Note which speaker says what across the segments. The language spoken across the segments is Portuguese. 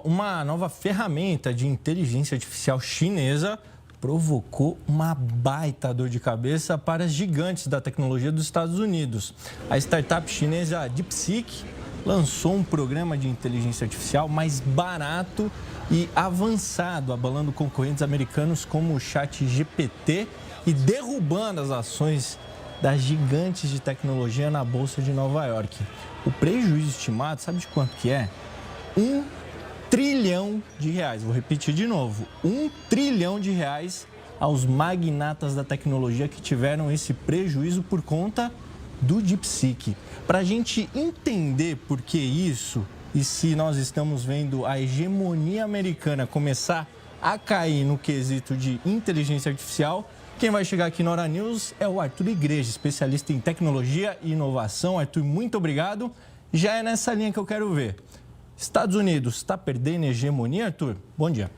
Speaker 1: Uma nova ferramenta de inteligência artificial chinesa provocou uma baita dor de cabeça para as gigantes da tecnologia dos Estados Unidos. A startup chinesa DeepSeek lançou um programa de inteligência artificial mais barato e avançado, abalando concorrentes americanos como o ChatGPT e derrubando as ações das gigantes de tecnologia na Bolsa de Nova York. O prejuízo estimado, sabe de quanto que é? R$ 1 trilhão. Vou repetir de novo. R$ 1 trilhão aos magnatas da tecnologia que tiveram esse prejuízo por conta do DeepSeek. Para a gente entender por que isso e se nós estamos vendo a hegemonia americana começar a cair no quesito de inteligência artificial, quem vai chegar aqui no Hora News é o Arthur Igreja, especialista em tecnologia e inovação. Arthur, muito obrigado. Já é nessa linha que eu quero ver. Estados Unidos está perdendo hegemonia, Arthur? Bom dia.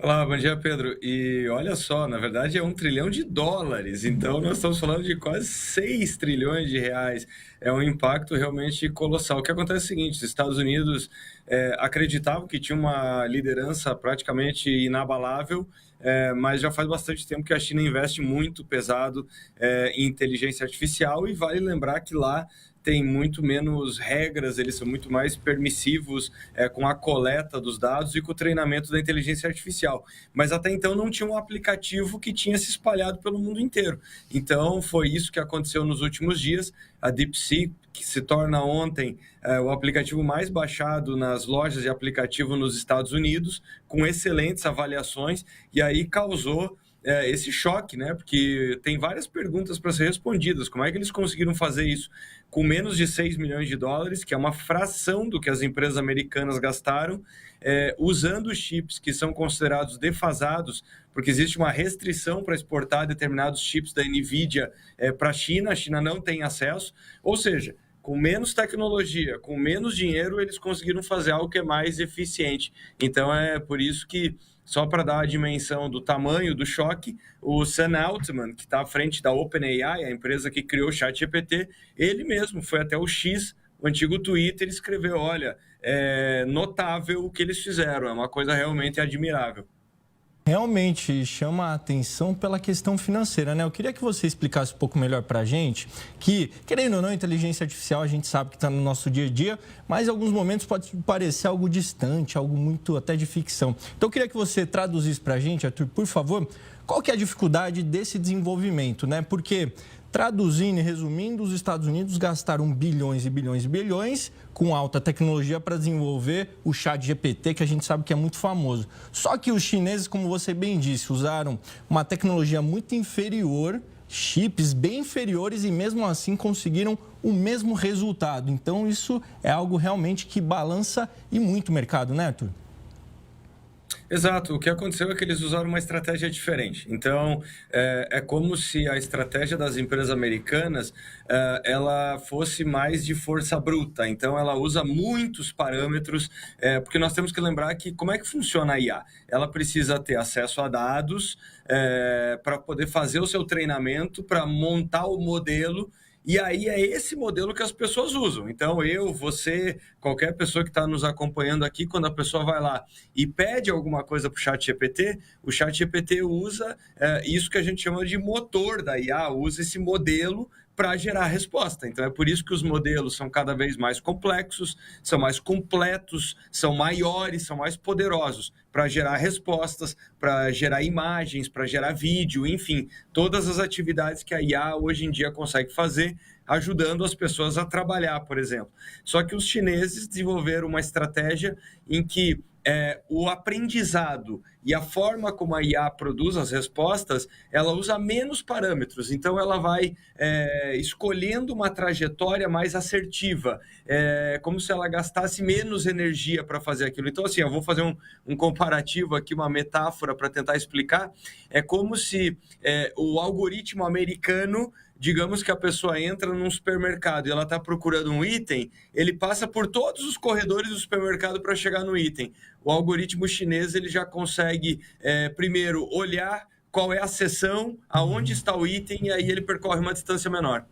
Speaker 2: Olá, bom dia, Pedro. E olha só, na verdade é US$ 1 trilhão, então nós estamos falando de quase 6 trilhões de reais. É um impacto realmente colossal. O que acontece é o seguinte, os Estados Unidos acreditavam que tinha uma liderança praticamente inabalável, mas já faz bastante tempo que a China investe muito pesado em inteligência artificial e vale lembrar que lá tem muito menos regras, eles são muito mais permissivos com a coleta dos dados e com o treinamento da inteligência artificial. Mas até então não tinha um aplicativo que tinha se espalhado pelo mundo inteiro. Então foi isso que aconteceu nos últimos dias. A DeepSeek, que se torna ontem o aplicativo mais baixado nas lojas de aplicativo nos Estados Unidos, com excelentes avaliações, e aí causou esse choque, né? Porque tem várias perguntas para ser respondidas. Como é que eles conseguiram fazer isso com menos de 6 milhões de dólares, que é uma fração do que as empresas americanas gastaram, usando chips que são considerados defasados, porque existe uma restrição para exportar determinados chips da NVIDIA para a China não tem acesso, ou seja, com menos tecnologia, com menos dinheiro, eles conseguiram fazer algo que é mais eficiente. Então é por isso que, só para dar a dimensão do tamanho do choque, o Sam Altman, que está à frente da OpenAI, a empresa que criou o ChatGPT, ele mesmo foi até o X, o antigo Twitter, e escreveu, olha, é notável o que eles fizeram, é uma coisa realmente admirável.
Speaker 1: Realmente chama a atenção pela questão financeira, né? Eu queria que você explicasse um pouco melhor para a gente que, querendo ou não, inteligência artificial a gente sabe que está no nosso dia a dia, mas em alguns momentos pode parecer algo distante, algo muito até de ficção. Então eu queria que você traduzisse para a gente, Arthur, por favor, qual que é a dificuldade desse desenvolvimento, né? Porque, traduzindo e resumindo, os Estados Unidos gastaram bilhões e bilhões e bilhões com alta tecnologia para desenvolver o ChatGPT, que a gente sabe que é muito famoso. Só que os chineses, como você bem disse, usaram uma tecnologia muito inferior, chips bem inferiores e mesmo assim conseguiram o mesmo resultado. Então isso é algo realmente que balança e muito o mercado, né, Arthur?
Speaker 2: Exato, o que aconteceu é que eles usaram uma estratégia diferente. Então, é como se a estratégia das empresas americanas ela fosse mais de força bruta. Então, ela usa muitos parâmetros, porque nós temos que lembrar que como é que funciona a IA? Ela precisa ter acesso a dados para poder fazer o seu treinamento, para montar o modelo. E aí é esse modelo que as pessoas usam. Então, eu, você, qualquer pessoa que está nos acompanhando aqui, quando a pessoa vai lá e pede alguma coisa para o ChatGPT usa isso que a gente chama de motor da IA, usa esse modelo para gerar resposta. Então, é por isso que os modelos são cada vez mais complexos, são mais completos, são maiores, são mais poderosos para gerar respostas, para gerar imagens, para gerar vídeo, enfim, todas as atividades que a IA hoje em dia consegue fazer, ajudando as pessoas a trabalhar, por exemplo. Só que os chineses desenvolveram uma estratégia em que o aprendizado e a forma como a IA produz as respostas, ela usa menos parâmetros, então ela vai escolhendo uma trajetória mais assertiva, como se ela gastasse menos energia para fazer aquilo. Então, assim, eu vou fazer um comparativo aqui, uma metáfora para tentar explicar, é como se o algoritmo americano, digamos que a pessoa entra num supermercado e ela está procurando um item, ele passa por todos os corredores do supermercado para chegar no item. O algoritmo chinês ele já consegue, primeiro, olhar qual é a seção, aonde está o item, e aí ele percorre uma distância menor.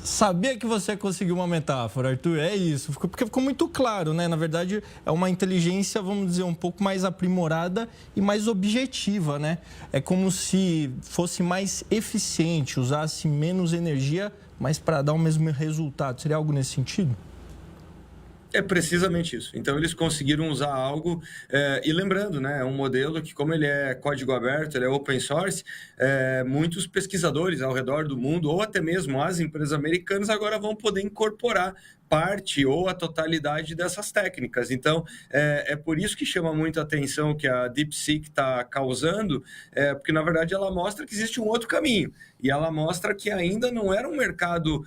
Speaker 1: Sabia que você conseguiu uma metáfora, Arthur. É isso, porque ficou muito claro, né? Na verdade, é uma inteligência, vamos dizer, um pouco mais aprimorada e mais objetiva, né? É como se fosse mais eficiente, usasse menos energia, mas para dar o mesmo resultado. Seria algo nesse sentido?
Speaker 2: É precisamente isso. Então, eles conseguiram usar algo, e lembrando, né, é um modelo que, como ele é código aberto, ele é open source, muitos pesquisadores ao redor do mundo, ou até mesmo as empresas americanas, agora vão poder incorporar parte ou a totalidade dessas técnicas. Então, é por isso que chama muito a atenção que a DeepSeek está causando, porque, na verdade, ela mostra que existe um outro caminho. E ela mostra que ainda não era um mercado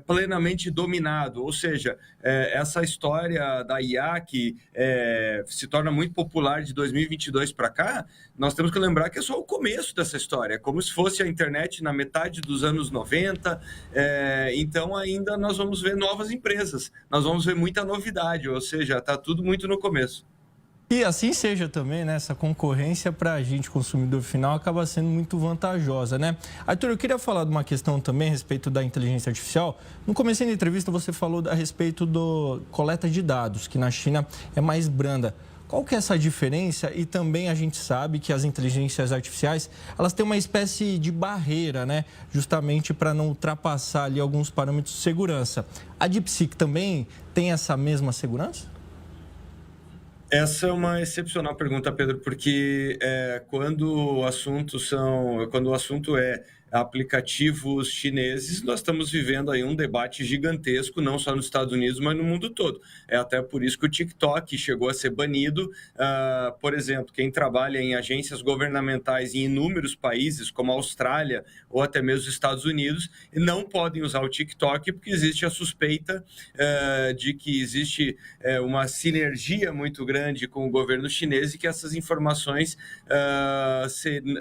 Speaker 2: plenamente dominado. Ou seja, essa história da IA que se torna muito popular de 2022 para cá, nós temos que lembrar que é só o começo dessa história. É como se fosse a internet na metade dos anos 90. Então, ainda nós vamos ver novas empresas. Nós vamos ver muita novidade, ou seja, está tudo muito no começo.
Speaker 1: E assim seja também, né? Essa concorrência para a gente, consumidor final, acaba sendo muito vantajosa, né? Arthur, eu queria falar de uma questão também a respeito da inteligência artificial. No começo da entrevista, você falou a respeito do coleta de dados, que na China é mais branda. Qual que é essa diferença? E também a gente sabe que as inteligências artificiais, elas têm uma espécie de barreira, né? Justamente para não ultrapassar ali alguns parâmetros de segurança. A DeepSeek também tem essa mesma segurança?
Speaker 2: Essa é uma excepcional pergunta, Pedro, porque quando o assunto é aplicativos chineses, nós estamos vivendo aí um debate gigantesco, não só nos Estados Unidos, mas no mundo todo. É até por isso que o TikTok chegou a ser banido. Por exemplo, quem trabalha em agências governamentais em inúmeros países, como a Austrália ou até mesmo os Estados Unidos, não podem usar o TikTok porque existe a suspeita de que existe uma sinergia muito grande com o governo chinês e que essas informações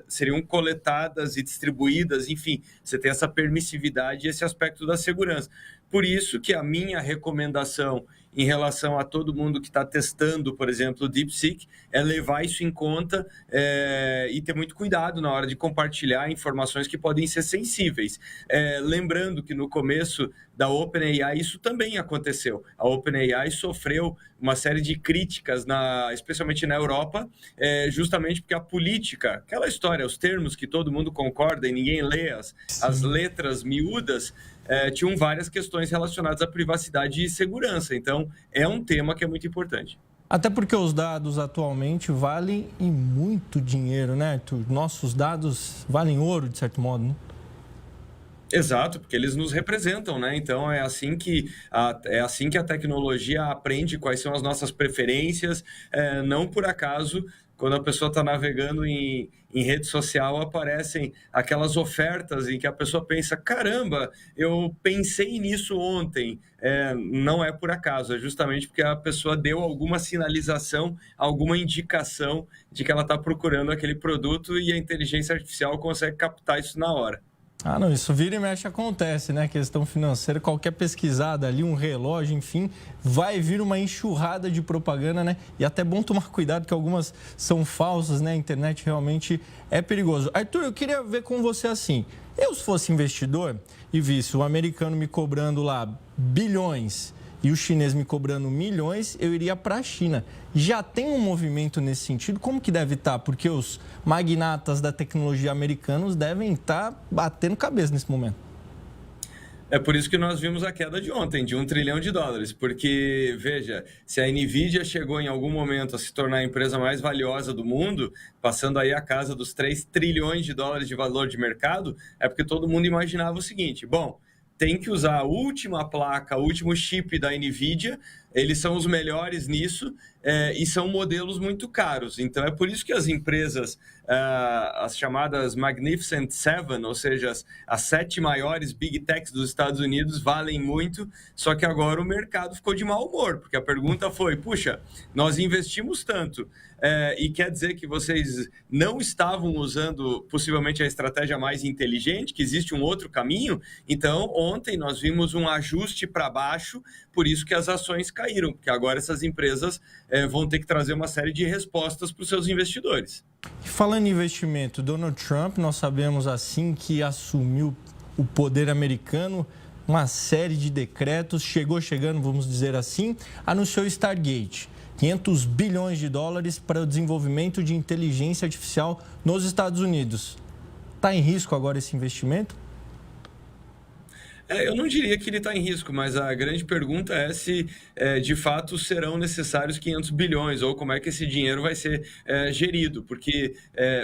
Speaker 2: seriam coletadas e distribuídas. Enfim, você tem essa permissividade e esse aspecto da segurança. Por isso que a minha recomendação em relação a todo mundo que está testando, por exemplo, o DeepSeek, é levar isso em conta e ter muito cuidado na hora de compartilhar informações que podem ser sensíveis. Lembrando que no começo da OpenAI isso também aconteceu. A OpenAI sofreu uma série de críticas, especialmente na Europa, justamente porque a política, aquela história, os termos que todo mundo concorda e ninguém lê, as letras miúdas, tinham várias questões relacionadas à privacidade e segurança. Então, é um tema que é muito importante.
Speaker 1: Até porque os dados atualmente valem e muito dinheiro, né, Arthur? Nossos dados valem ouro, de certo modo, né?
Speaker 2: Exato, porque eles nos representam, né? Então é assim que a tecnologia aprende quais são as nossas preferências. Não por acaso, quando a pessoa está navegando em rede social, aparecem aquelas ofertas em que a pessoa pensa: caramba, eu pensei nisso ontem. Não é por acaso, é justamente porque a pessoa deu alguma sinalização, alguma indicação de que ela está procurando aquele produto e a inteligência artificial consegue captar isso na hora.
Speaker 1: Não, isso vira e mexe acontece, né? Questão financeira, qualquer pesquisada ali, um relógio, enfim, vai vir uma enxurrada de propaganda, né? E até é bom tomar cuidado que algumas são falsas, né? A internet realmente é perigoso. Arthur, eu queria ver com você assim, eu se fosse investidor e visse o americano me cobrando lá bilhões e o chinês me cobrando milhões, eu iria para a China. Já tem um movimento nesse sentido? Como que deve estar? Porque os magnatas da tecnologia americanos devem estar batendo cabeça nesse momento.
Speaker 2: É por isso que nós vimos a queda de ontem, de $1 trilhão, porque, veja, se a NVIDIA chegou em algum momento a se tornar a empresa mais valiosa do mundo, passando aí a casa dos $3 trilhões de valor de mercado, é porque todo mundo imaginava o seguinte: bom, tem que usar a última placa, o último chip da NVIDIA, eles são os melhores nisso, e são modelos muito caros. Então, é por isso que as empresas, as chamadas Magnificent Seven, ou seja, as 7 maiores Big Techs dos Estados Unidos, valem muito, só que agora o mercado ficou de mau humor, porque a pergunta foi: puxa, nós investimos tanto, e quer dizer que vocês não estavam usando possivelmente a estratégia mais inteligente, que existe um outro caminho? Então, ontem nós vimos um ajuste para baixo, por isso que as ações caíram, porque agora essas empresas vão ter que trazer uma série de respostas para os seus investidores.
Speaker 1: Falando em investimento, Donald Trump, nós sabemos assim que assumiu o poder americano, uma série de decretos, chegou chegando, vamos dizer assim, anunciou Stargate, 500 bilhões de dólares para o desenvolvimento de inteligência artificial nos Estados Unidos. Está em risco agora esse investimento?
Speaker 2: Eu não diria que ele está em risco, mas a grande pergunta é se, de fato, serão necessários 500 bilhões ou como é que esse dinheiro vai ser gerido. Porque,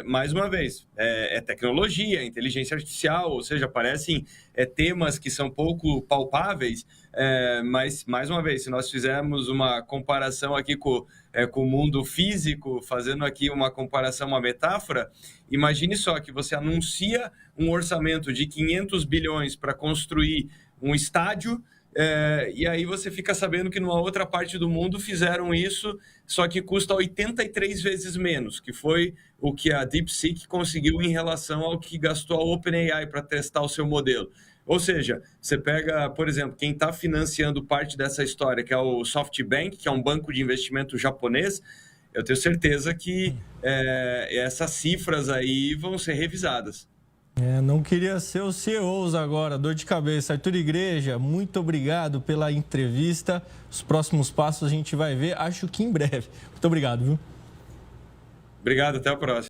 Speaker 2: mais uma vez, é tecnologia, inteligência artificial, ou seja, parecem temas que são pouco palpáveis, mas, mais uma vez, se nós fizermos uma comparação aqui com o mundo físico, fazendo aqui uma comparação, uma metáfora, imagine só que você anuncia um orçamento de 500 bilhões para construir um estádio, e aí você fica sabendo que numa outra parte do mundo fizeram isso, só que custa 83 vezes menos, que foi o que a DeepSeek conseguiu em relação ao que gastou a OpenAI para testar o seu modelo. Ou seja, você pega, por exemplo, quem está financiando parte dessa história, que é o SoftBank, que é um banco de investimento japonês, eu tenho certeza que essas cifras aí vão ser revisadas.
Speaker 1: Não queria ser os CEOs agora, dor de cabeça. Arthur Igreja, muito obrigado pela entrevista. Os próximos passos a gente vai ver, acho que em breve. Muito obrigado, viu?
Speaker 2: Obrigado, até a próxima.